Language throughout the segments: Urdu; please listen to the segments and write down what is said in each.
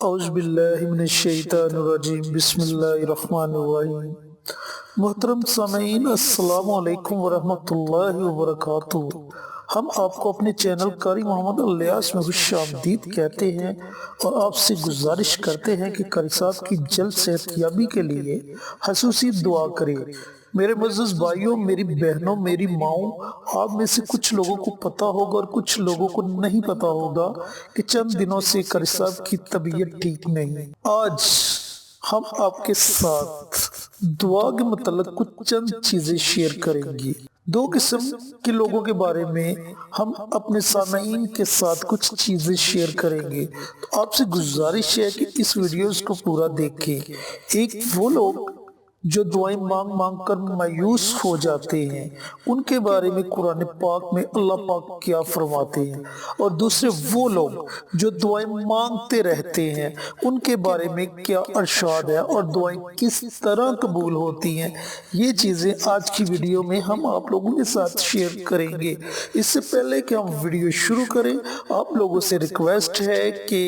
اعوذ باللہ من الشیطان الرجیم بسم اللہ الرحمن الرحیم۔ محترم سامعین، السلام علیکم ورحمۃ اللہ وبرکاتہ۔ ہم آپ کو اپنے چینل قاری محمد الیاس میں خوش آمدید کہتے ہیں اور آپ سے گزارش کرتے ہیں کہ قاری صاحب کی جلد صحت یابی کے لیے خصوصی دعا کریں۔ میرے معزز بھائیوں، میری بہنوں، میری ماؤں، آپ میں سے کچھ لوگوں کو پتا ہوگا اور کچھ لوگوں کو نہیں پتا ہوگا کہ چند دنوں سے قاری صاحب کی طبیعت ٹھیک نہیں۔ آج ہم آپ کے ساتھ دعا کے متعلق کچھ چند چیزیں شیئر کریں گے۔ دو قسم کے لوگوں کے بارے میں ہم اپنے سامعین کے ساتھ کچھ چیزیں شیئر کریں گے، تو آپ سے گزارش ہے کہ اس ویڈیوز کو پورا دیکھیں۔ ایک وہ لوگ جو دعائیں مانگ مانگ کر مایوس ہو جاتے ہیں، ان کے بارے میں قرآن پاک میں اللہ پاک کیا فرماتے ہیں، اور دوسرے وہ لوگ جو دعائیں مانگتے رہتے ہیں، ان کے بارے میں کیا ارشاد ہے اور دعائیں کس طرح قبول ہوتی ہیں۔ یہ چیزیں آج کی ویڈیو میں ہم آپ لوگوں کے ساتھ شیئر کریں گے۔ اس سے پہلے کہ ہم ویڈیو شروع کریں، آپ لوگوں سے ریکویسٹ ہے کہ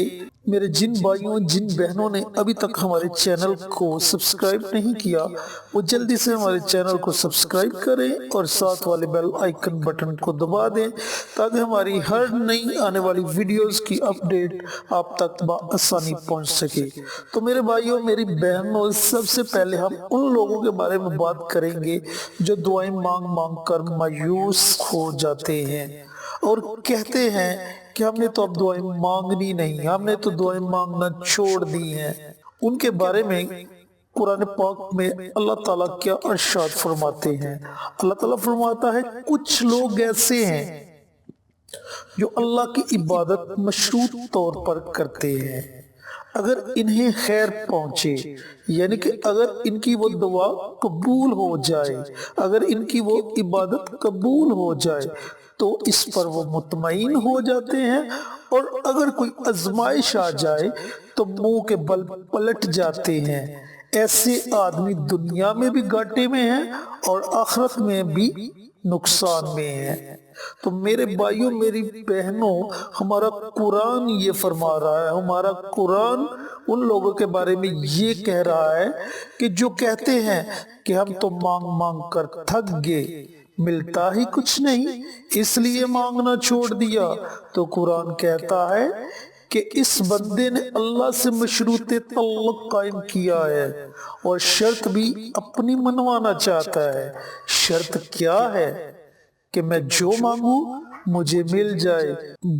میرے جن بھائیوں جن بہنوں نے ابھی تک ہمارے چینل کو سبسکرائب نہیں کیا، وہ جلدی سے ہمارے چینل کو سبسکرائب کریں اور ساتھ والے بیل آئیکن بٹن کو دبا دیں تاکہ ہماری ہر نئی آنے والی ویڈیوز کی اپڈیٹ آپ تک بآسانی پہنچ سکے۔ تو میرے بھائیوں، میری بہنوں، سب سے پہلے ہم ان لوگوں کے بارے میں بات کریں گے جو دعائیں مانگ مانگ کر مایوس ہو جاتے ہیں اور کہتے ہیں کہ ہم نے تو اب دعائیں مانگنی نہیں، ہم نے تو دعائیں مانگنا چھوڑ دی ہیں۔ ان کے بارے میں قرآن پاک میں اللہ تعالیٰ کیا ارشاد فرماتے ہیں؟ اللہ تعالیٰ فرماتا ہے، کچھ لوگ ایسے ہیں جو اللہ کی عبادت مشروط طور پر کرتے ہیں، اگر انہیں خیر پہنچے، یعنی کہ اگر ان کی وہ دعا قبول ہو جائے، اگر ان کی وہ عبادت قبول ہو جائے تو اس پر وہ مطمئن ہو جاتے ہیں، اور اگر کوئی آزمائش آ جائے تو منہ کے بل پلٹ جاتے ہیں۔ ایسے آدمی دنیا میں بھی گھاٹے میں ہیں اور آخرت میں بھی نقصان میں ہیں۔ تو میرے بھائیوں، میری بہنوں، ہمارا قرآن یہ فرما رہا ہے، ہمارا قرآن ان لوگوں کے بارے میں یہ کہہ رہا ہے کہ جو کہتے ہیں کہ ہم تو مانگ مانگ کر تھک گئے، ملتا ہی کچھ نہیں، اس لیے مانگنا چھوڑ دیا۔ تو قرآن کہتا ہے کہ اس بندے نے اللہ سے مشروط تعلق قائم کیا ہے اور شرط بھی اپنی منوانا چاہتا ہے۔ شرط کیا ہے؟ کہ میں جو مانگوں مجھے مل جائے۔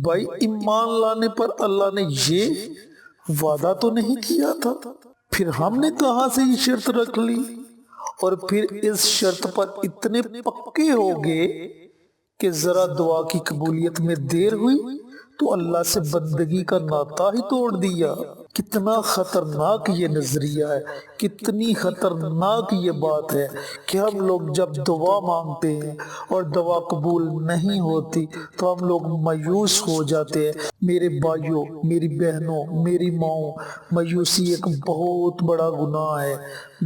بھائی، ایمان لانے پر اللہ نے یہ وعدہ تو نہیں کیا تھا، پھر ہم نے کہاں سے یہ شرط رکھ لی؟ اور پھر اس شرط پر اتنے پکے ہو گئے کہ ذرا دعا کی قبولیت میں دیر ہوئی تو اللہ سے بندگی کا ناطہ ہی توڑ دیا۔ کتنا خطرناک یہ نظریہ ہے، کتنی خطرناک یہ بات ہے کہ ہم لوگ جب دعا مانگتے ہیں اور دعا قبول نہیں ہوتی تو ہم لوگ مایوس ہو جاتے ہیں۔ میرے بھائیوں، میری بہنوں، میری ماؤں، مایوسی ایک بہت بڑا گناہ ہے،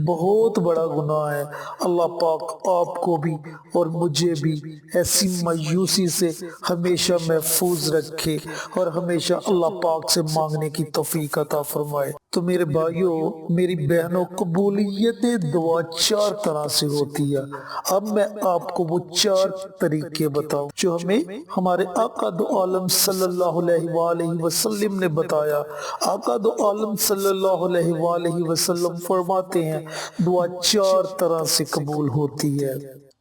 بہت بڑا گناہ ہے۔ اللہ پاک آپ کو بھی اور مجھے بھی ایسی مایوسی سے ہمیشہ محفوظ رکھے اور ہمیشہ اللہ پاک سے مانگنے کی توفیق عطا فرمائے۔ تو میرے بھائیوں، میری بہنوں، قبولیت دعا چار طرح سے ہوتی ہے۔ اب میں آپ کو وہ چار طریقے بتاؤں جو ہمیں ہمارے آقا دو عالم صلی اللہ علیہ وآلہ وسلم نے بتایا۔ آقا دو عالم صلی اللہ علیہ وآلہ وسلم فرماتے ہیں، دعا چار طرح سے قبول ہوتی ہے۔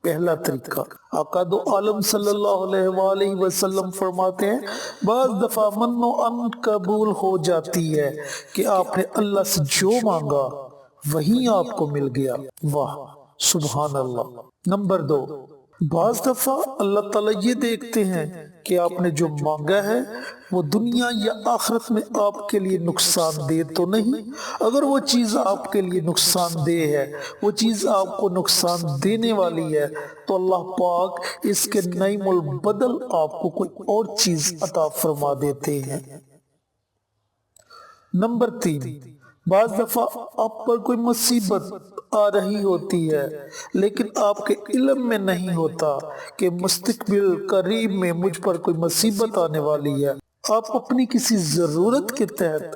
پہلا طریقہ، آقا دو عالم صلی اللہ علیہ وآلہ وسلم فرماتے ہیں، بعض دفعہ من و ان قبول ہو جاتی ہے کہ آپ نے اللہ سے جو مانگا وہیں آپ کو مل گیا۔ واہ، سبحان اللہ۔ نمبر دو، بعض دفعہ اللہ تعالیٰ یہ دیکھتے ہیں کہ آپ نے جو مانگا ہے وہ دنیا یا آخرت میں آپ کے لیے نقصان دہ تو نہیں۔ اگر وہ چیز آپ کے لیے نقصان دہ ہے، وہ چیز آپ کو نقصان دینے والی ہے، تو اللہ پاک اس کے نعیم البدل آپ کو کوئی اور چیز عطا فرما دیتے ہیں۔ نمبر تین، بعض دفعہ آپ پر کوئی مصیبت آ رہی ہوتی ہے لیکن آپ کے علم میں نہیں ہوتا کہ مستقبل قریب میں مجھ پر کوئی مصیبت آنے والی ہے۔ آپ اپنی کسی ضرورت کے تحت